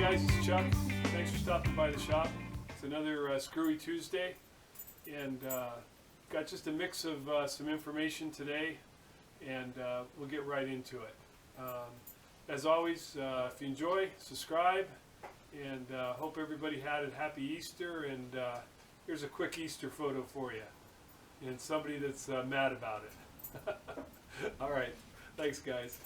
guys, it's Chuck. Thanks for stopping by the shop. It's another Screwy Tuesday, and got just a mix of some information today, and we'll get right into it. As always, if you enjoy, subscribe, and hope everybody had a happy Easter, and here's a quick Easter photo for you, and somebody that's mad about it. All right, thanks guys.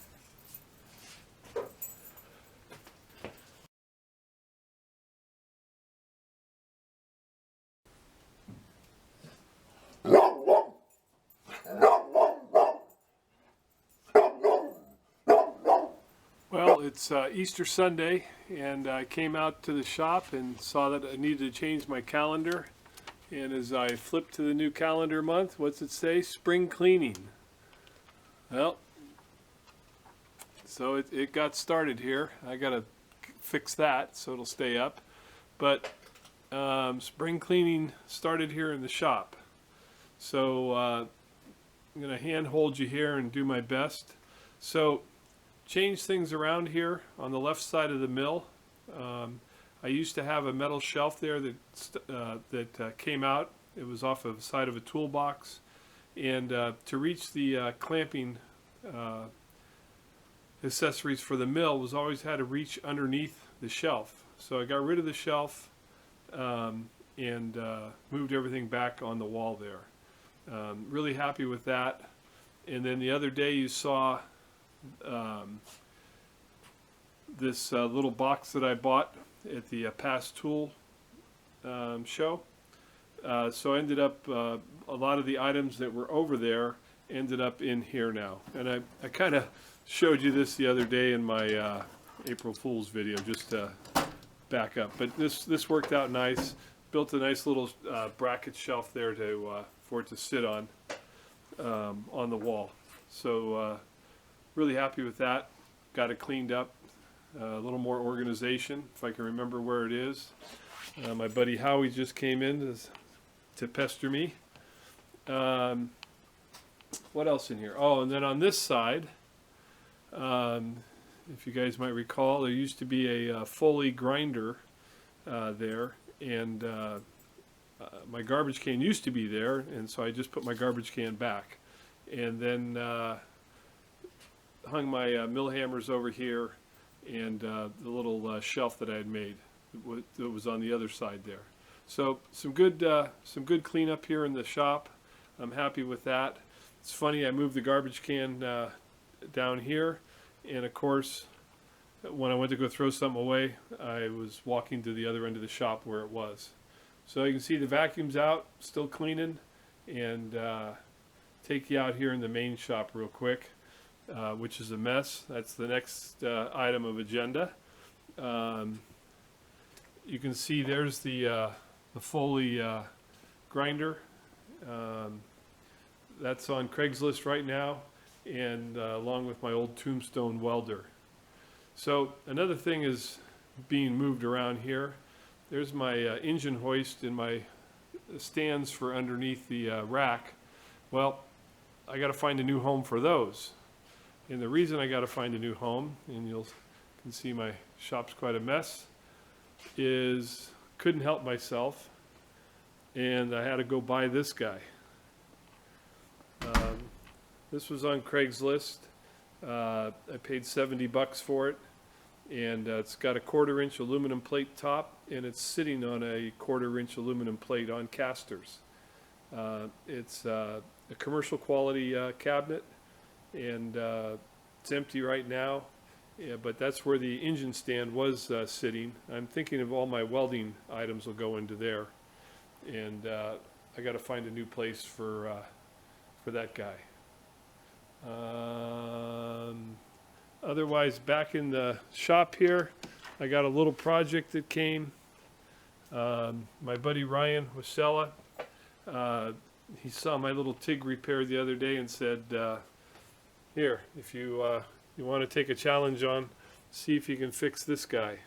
Well, it's Easter Sunday, and I came out to the shop and saw that I needed to change my calendar. And as I flipped to the new calendar month, what's it say? Spring Cleaning. Well, so it got started here. I got to fix that so it'll stay up. But spring cleaning started here in the shop. So I'm going to hand hold you here and do my best. So change things around here on the left side of the mill. I used to have a metal shelf there that came out. It was off of the side of a toolbox, and to reach the clamping accessories for the mill was always had to reach underneath the shelf. So I got rid of the shelf and moved everything back on the wall there. Really happy with that. And then the other day you saw this little box that I bought at the past tool show. So I ended up, a lot of the items that were over there ended up in here now. And I kind of showed you this the other day in my April Fool's video, just to back up. But this worked out nice. Built a nice little bracket shelf there for it to sit on the wall. So really happy with that. Got it cleaned up, a little more organization, if I can remember where it is. My buddy Howie just came in to pester me. What else in here? Oh, and then on this side, if you guys might recall, there used to be a Foley grinder there, and my garbage can used to be there, and so I just put my garbage can back. And then hung my mill hammers over here, and the little shelf that I had made that was on the other side there. So some good cleanup here in the shop. I'm happy with that. It's funny, I moved the garbage can down here, and of course when I went to go throw something away, I was walking to the other end of the shop where it was. So you can see the vacuum's out, still cleaning, and take you out here in the main shop real quick, which is a mess. That's the next item of agenda. You can see there's the Foley grinder. That's on Craigslist right now, and along with my old Tombstone welder. So another thing is being moved around here. There's my engine hoist and my stands for underneath the rack. Well, I got to find a new home for those. And the reason I got to find a new home, and you can see my shop's quite a mess, is couldn't help myself, and I had to go buy this guy. This was on Craigslist. I paid $70 for it, and it's got a 1/4-inch aluminum plate top, and it's sitting on a 1/4-inch aluminum plate on casters. It's a commercial quality cabinet, and it's empty right now, yeah, but that's where the engine stand was sitting. I'm thinking of all my welding items will go into there, and I got to find a new place for that guy. Otherwise, back in the shop here, I got a little project that came. My buddy Ryan Wasella, he saw my little TIG repair the other day and said, here, if you want to take a challenge on, see if you can fix this guy.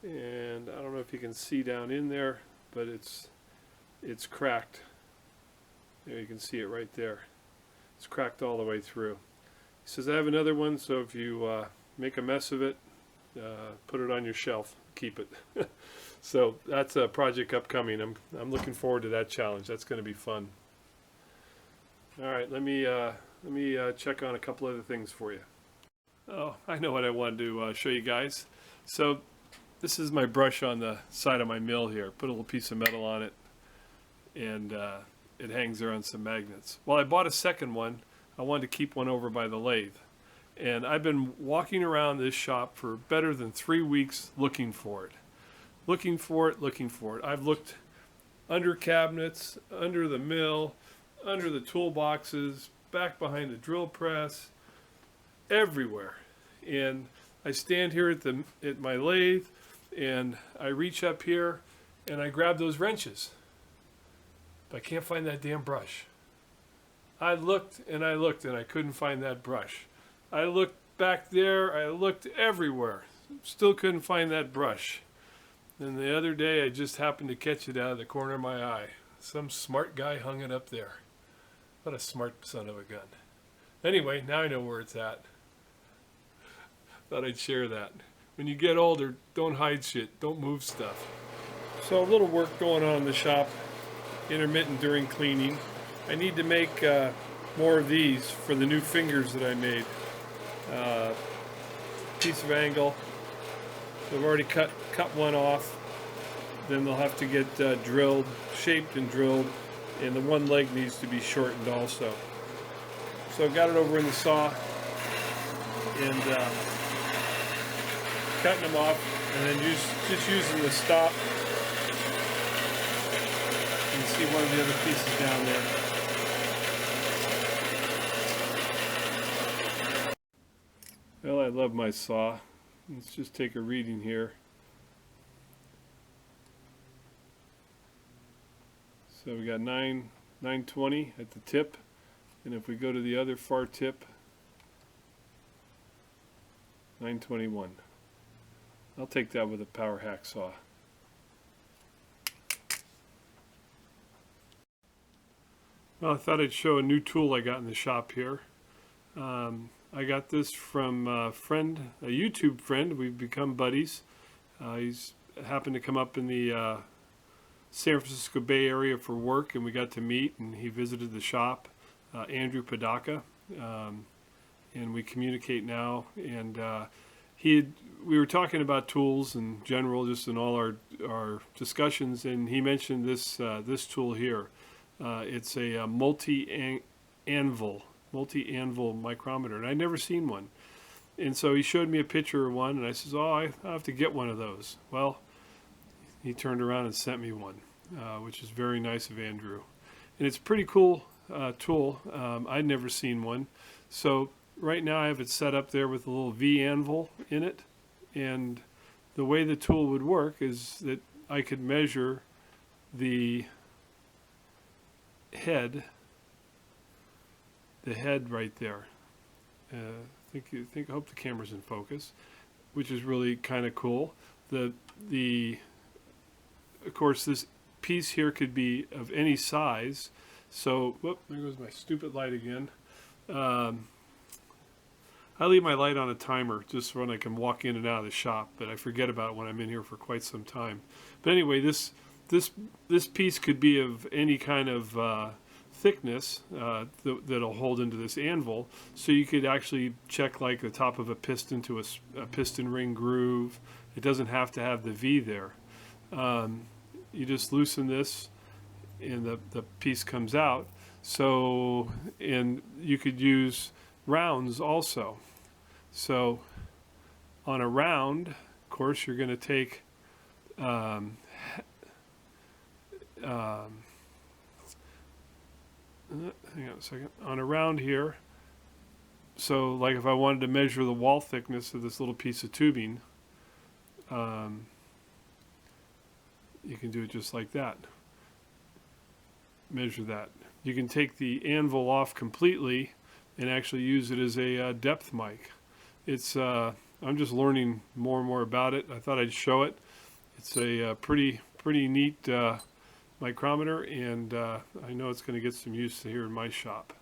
And I don't know if you can see down in there, but it's cracked. There, you can see it right there. It's cracked all the way through. He says, I have another one, so if you make a mess of it, put it on your shelf, keep it. So that's a project upcoming. I'm looking forward to that challenge. That's going to be fun. All right, let me check on a couple other things for you. Oh, I know what I wanted to show you guys. So this is my brush on the side of my mill here. Put a little piece of metal on it, and it hangs there on some magnets. Well, I bought a second one. I wanted to keep one over by the lathe. And I've been walking around this shop for better than 3 weeks looking for it. Looking for it. I've looked under cabinets, under the mill, under the toolboxes, back behind the drill press, everywhere. And I stand here at my lathe, and I reach up here and I grab those wrenches. But I can't find that damn brush. I looked and I couldn't find that brush. I looked back there, I looked everywhere, still couldn't find that brush. And the other day I just happened to catch it out of the corner of my eye. Some smart guy hung it up there. What a smart son of a gun. Anyway, now I know where it's at. Thought I'd share that. When you get older, don't hide shit, don't move stuff. So a little work going on in the shop, intermittent during cleaning. I need to make more of these for the new fingers that I made. Piece of angle. I've already cut one off. Then they'll have to get drilled, shaped and drilled, and the one leg needs to be shortened also. So I've got it over in the saw and cutting them off, and then just using the stop. You can see one of the other pieces down there. Well, I love my saw. Let's just take a reading here. So we got 920 at the tip, and if we go to the other far tip, 921. I'll take that with a power hacksaw. Well, I thought I'd show a new tool I got in the shop here. I got this from a friend, a YouTube friend. We've become buddies. He's happened to come up in the San Francisco Bay Area for work, and we got to meet, and he visited the shop, Andrew Padaka, and we communicate now. And we were talking about tools in general, just in all our discussions, and he mentioned this tool here. It's a multi-anvil micrometer, and I'd never seen one. And so he showed me a picture of one, and I says, oh, I have to get one of those. Well, he turned around and sent me one, which is very nice of Andrew. And it's a pretty cool tool. I'd never seen one. So right now I have it set up there with a little V anvil in it, and the way the tool would work is that I could measure the head right there. I hope the camera's in focus, which is really kind of cool. Of course, this piece here could be of any size. So, whoop, there goes my stupid light again. I leave my light on a timer just when I can walk in and out of the shop, but I forget about it when I'm in here for quite some time. But anyway, this piece could be of any kind of thickness that'll hold into this anvil, so you could actually check like the top of a piston to a piston ring groove. It doesn't have to have the V there. You just loosen this and the piece comes out. So, and you could use rounds also. So on a round, of course, you're going to take hang on a second. On a round here, so like if I wanted to measure the wall thickness of this little piece of tubing, you can do it just like that. Measure that. You can take the anvil off completely and actually use it as a depth mic. It's I'm just learning more and more about it. I thought I'd show it. It's a pretty neat micrometer, and I know it's going to get some use here in my shop.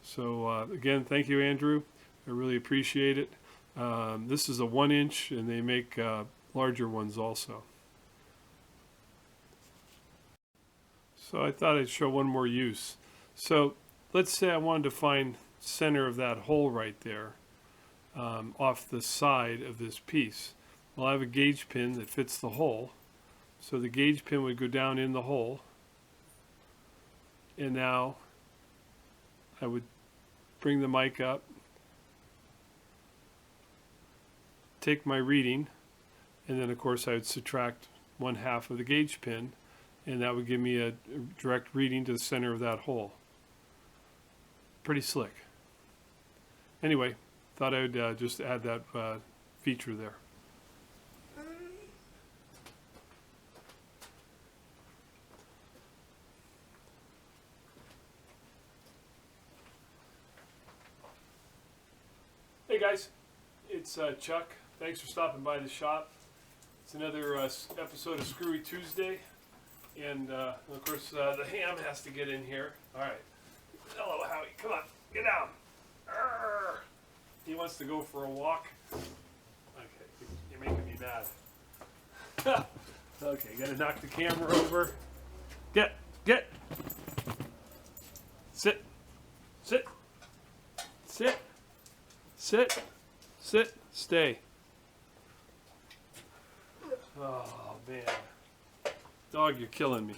So again, thank you, Andrew. I really appreciate it. This is a 1-inch, and they make larger ones also. So I thought I'd show one more use. So let's say I wanted to find center of that hole right there, off the side of this piece. Well, I have a gauge pin that fits the hole. So the gauge pin would go down in the hole. And now I would bring the mic up, take my reading, and then of course I would subtract 1/2 of the gauge pin, and that would give me a direct reading to the center of that hole. Pretty slick. Anyway, thought I would just add that feature there. Hey guys, it's Chuck. Thanks for stopping by the shop. It's another episode of Screwy Tuesday, and of course the ham has to get in here. All right. Hello, Howie. Come on, get down. Arrgh. He wants to go for a walk. Okay, you're making me mad. Okay, gotta knock the camera over. Get. Sit. Stay. Oh man, dog, you're killing me.